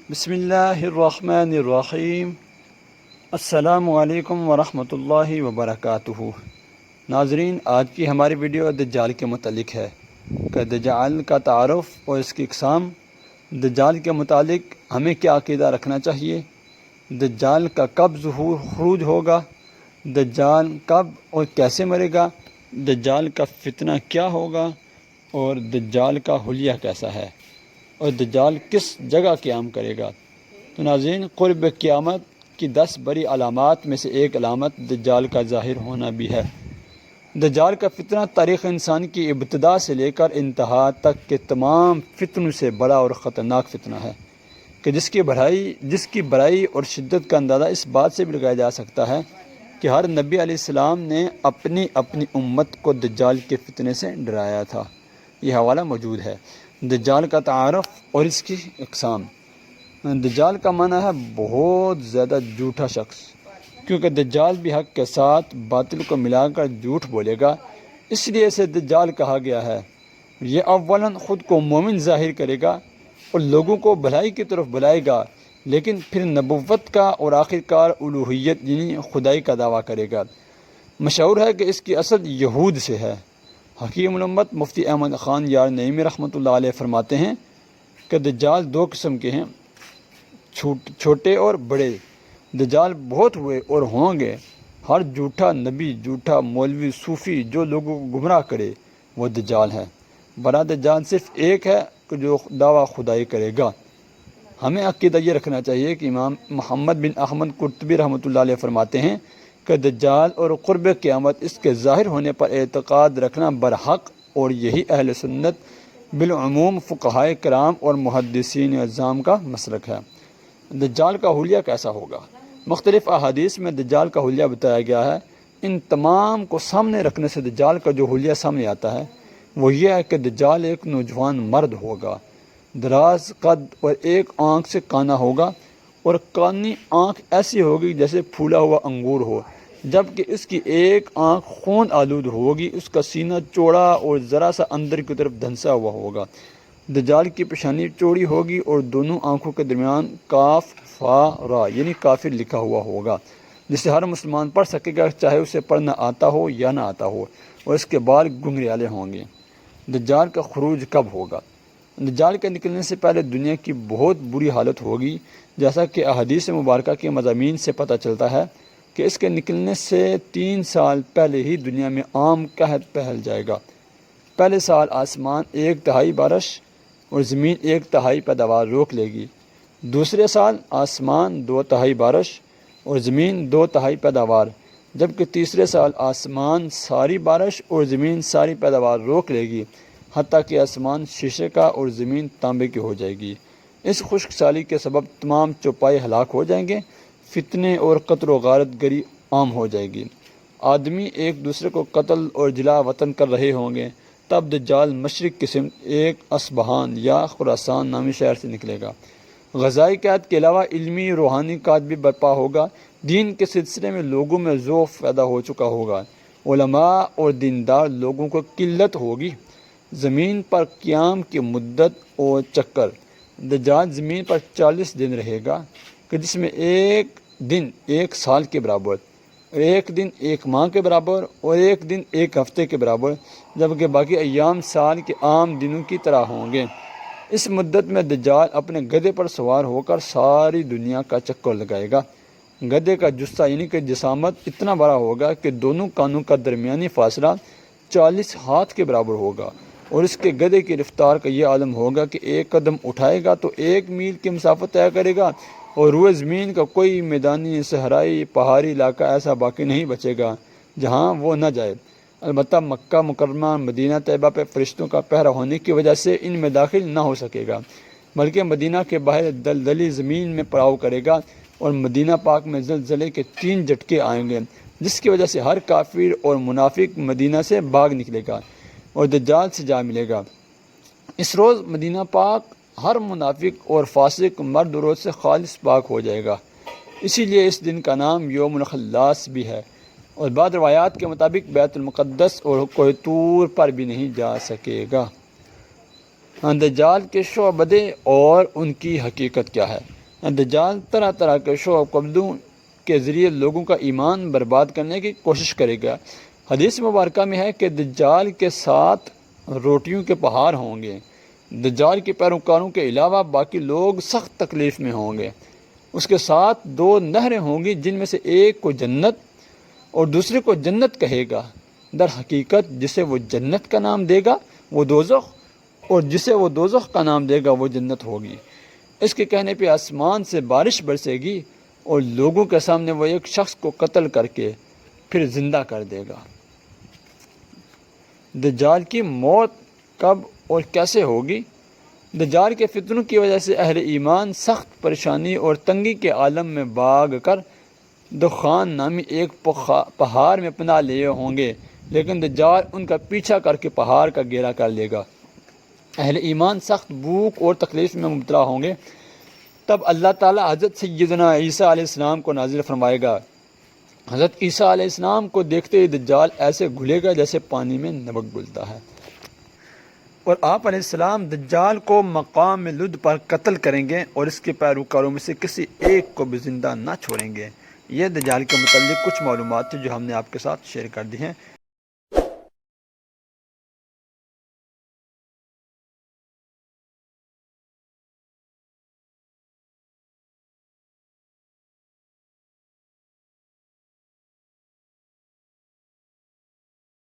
بسم اللہ الرحمن الرحیم۔ السلام علیکم ورحمۃ اللہ وبرکاتہ۔ ناظرین، آج کی ہماری ویڈیو دجال کے متعلق ہے کہ دجال کا تعارف اور اس کی اقسام، دجال کے متعلق ہمیں کیا عقیدہ رکھنا چاہیے، دجال کا کب ظہور خروج ہوگا، دجال کب اور کیسے مرے گا، دجال کا فتنہ کیا ہوگا اور دجال کا حلیہ کیسا ہے، اور دجال کس جگہ قیام کرے گا۔ تو ناظرین، قرب قیامت کی 10 بڑی علامات میں سے ایک علامت دجال کا ظاہر ہونا بھی ہے۔ دجال کا فتنہ تاریخ انسان کی ابتدا سے لے کر انتہا تک کے تمام فتنوں سے بڑا اور خطرناک فتنہ ہے کہ جس کی بڑائی اور شدت کا اندازہ اس بات سے بھی لگایا جا سکتا ہے کہ ہر نبی علیہ السلام نے اپنی امت کو دجال کے فتنے سے ڈرایا تھا۔ یہ حوالہ موجود ہے۔ دجال کا تعارف اور اس کی اقسام۔ دجال کا معنی ہے بہت زیادہ جھوٹا شخص، کیونکہ دجال بھی حق کے ساتھ باطل کو ملا کر جھوٹ بولے گا، اس لیے اسے دجال کہا گیا ہے۔ یہ اولاً خود کو مومن ظاہر کرے گا اور لوگوں کو بھلائی کی طرف بلائے گا، لیکن پھر نبوت کا اور آخرکار الوہیت یعنی خدائی کا دعویٰ کرے گا۔ مشہور ہے کہ اس کی اصل یہود سے ہے۔ حکیم الامت مفتی احمد خان یار نعیمی رحمۃ اللہ علیہ فرماتے ہیں کہ دجال 2 قسم کے ہیں، چھوٹے اور بڑے۔ دجال بہت ہوئے اور ہوں گے۔ ہر جھوٹا نبی، جھوٹا مولوی، صوفی جو لوگوں کو گمراہ کرے وہ دجال ہے۔ بڑا دجال صرف ایک ہے کہ جو دعویٰ خدائی کرے گا۔ ہمیں عقیدہ یہ رکھنا چاہیے کہ امام محمد بن احمد قرطبی رحمۃ اللہ علیہ فرماتے ہیں کہ دجال اور قرب قیامت اس کے ظاہر ہونے پر اعتقاد رکھنا برحق، اور یہی اہل سنت بالعموم فقہائے کرام اور محدثین اعظام کا مسلک ہے۔ دجال کا حلیہ کیسا ہوگا؟ مختلف احادیث میں دجال کا حلیہ بتایا گیا ہے۔ ان تمام کو سامنے رکھنے سے دجال کا جو حلیہ سامنے آتا ہے وہ یہ ہے کہ دجال ایک نوجوان مرد ہوگا، دراز قد اور ایک آنکھ سے کانا ہوگا، اور کانی آنکھ ایسی ہوگی جیسے پھولا ہوا انگور ہو، جبکہ اس کی ایک آنکھ خون آلود ہوگی۔ اس کا سینہ چوڑا اور ذرا سا اندر کی طرف دھنسا ہوا ہوگا۔ دجال کی پیشانی چوڑی ہوگی اور دونوں آنکھوں کے درمیان کاف فا را یعنی کافر لکھا ہوا ہوگا، جسے ہر مسلمان پڑھ سکے گا، چاہے اسے پڑھنا آتا ہو یا نہ آتا ہو، اور اس کے بال گھنگریالے ہوں گے۔ دجال کا خروج کب ہوگا؟ دجال کے نکلنے سے پہلے دنیا کی بہت بری حالت ہوگی، جیسا کہ احادیث مبارکہ کے مضامین سے پتہ چلتا ہے کہ اس کے نکلنے سے 3 سال پہلے ہی دنیا میں عام قحط پھیل جائے گا۔ پہلے سال آسمان 1/3 بارش اور زمین 1/3 پیداوار روک لے گی۔ دوسرے سال آسمان 2/3 بارش اور زمین 2/3 پیداوار، جبکہ تیسرے سال آسمان ساری بارش اور زمین ساری پیداوار روک لے گی، حتیٰ کہ آسمان شیشے کا اور زمین تانبے کی ہو جائے گی۔ اس خشک سالی کے سبب تمام چوپائے ہلاک ہو جائیں گے، فتنے اور قتل و غارت گری عام ہو جائے گی، آدمی ایک دوسرے کو قتل اور جلا وطن کر رہے ہوں گے۔ تب دجال مشرق کی سمت ایک اصبہان یا خراسان نامی شہر سے نکلے گا۔ غذائی قحط کے علاوہ علمی روحانی قحط بھی برپا ہوگا۔ دین کے سلسلے میں لوگوں میں ذوف پیدا ہو چکا ہوگا، علماء اور دیندار لوگوں کو قلت ہوگی۔ زمین پر قیام کی مدت اور چکر۔ دجال زمین پر 40 دن رہے گا کہ جس میں ایک دن 1 سال کے برابر، ایک دن 1 ماہ کے برابر اور ایک دن 1 ہفتے کے برابر، جبکہ باقی ایام سال کے عام دنوں کی طرح ہوں گے۔ اس مدت میں دجال اپنے گدھے پر سوار ہو کر ساری دنیا کا چکر لگائے گا۔ گدھے کا جثہ یعنی کہ جسامت اتنا بڑا ہوگا کہ دونوں کانوں کا درمیانی فاصلہ 40 ہاتھ کے برابر ہوگا، اور اس کے گدھے کی رفتار کا یہ عالم ہوگا کہ 1 قدم اٹھائے گا تو 1 میل کی مسافت طے کرے گا، اور روئے زمین کا کوئی میدانی، صحرائی، پہاڑی علاقہ ایسا باقی نہیں بچے گا جہاں وہ نہ جائے۔ البتہ مکہ مکرمہ، مدینہ طیبہ پہ فرشتوں کا پہرا ہونے کی وجہ سے ان میں داخل نہ ہو سکے گا، بلکہ مدینہ کے باہر دلدلی زمین میں پڑاؤ کرے گا، اور مدینہ پاک میں زلزلے کے 3 جھٹکے آئیں گے، جس کی وجہ سے ہر کافر اور منافق مدینہ سے بھاگ نکلے گا اور دجال سے جا ملے گا۔ اس روز مدینہ پاک ہر منافق اور فاسق مرد روز سے خالص پاک ہو جائے گا، اسی لیے اس دن کا نام یوم الخلاص بھی ہے، اور بعض روایات کے مطابق بیت المقدس اور کوہ طور پر بھی نہیں جا سکے گا۔ دجال کے شعبدے اور ان کی حقیقت کیا ہے؟ دجال طرح طرح کے شو و قبضوں کے ذریعے لوگوں کا ایمان برباد کرنے کی کوشش کرے گا۔ حدیث مبارکہ میں ہے کہ دجال کے 7 روٹیوں کے پہاڑ ہوں گے۔ دجال کے پیروکاروں کے علاوہ باقی لوگ سخت تکلیف میں ہوں گے۔ اس کے ساتھ 2 نہریں ہوں گی، جن میں سے ایک کو جنت اور دوسرے کو جنت کہے گا۔ در حقیقت جسے وہ جنت کا نام دے گا وہ دوزخ، اور جسے وہ دوزخ کا نام دے گا وہ جنت ہوگی۔ اس کے کہنے پہ آسمان سے بارش برسے گی اور لوگوں کے سامنے وہ ایک شخص کو قتل کر کے پھر زندہ کر دے گا۔ دجال کی موت کب اور کیسے ہوگی؟ دجال کے فتنوں کی وجہ سے اہل ایمان سخت پریشانی اور تنگی کے عالم میں بھاگ کر دخان نامی ایک پہاڑ میں پناہ لیے ہوں گے، لیکن دجال ان کا پیچھا کر کے پہاڑ کا گھیرا کر لے گا۔ اہل ایمان سخت بھوک اور تکلیف میں مبتلا ہوں گے۔ تب اللہ تعالیٰ حضرت سیدنا عیسیٰ علیہ السلام کو نازل فرمائے گا۔ حضرت عیسیٰ علیہ السلام کو دیکھتے ہی دجال ایسے گھلے گا جیسے پانی میں نمک گھلتا ہے، اور آپ علیہ السلام دجال کو مقام لد پر قتل کریں گے اور اس کے پیروکاروں میں سے کسی ایک کو بھی زندہ نہ چھوڑیں گے۔ یہ دجال کے متعلق کچھ معلومات تھی جو ہم نے آپ کے ساتھ شیئر کر دی ہیں۔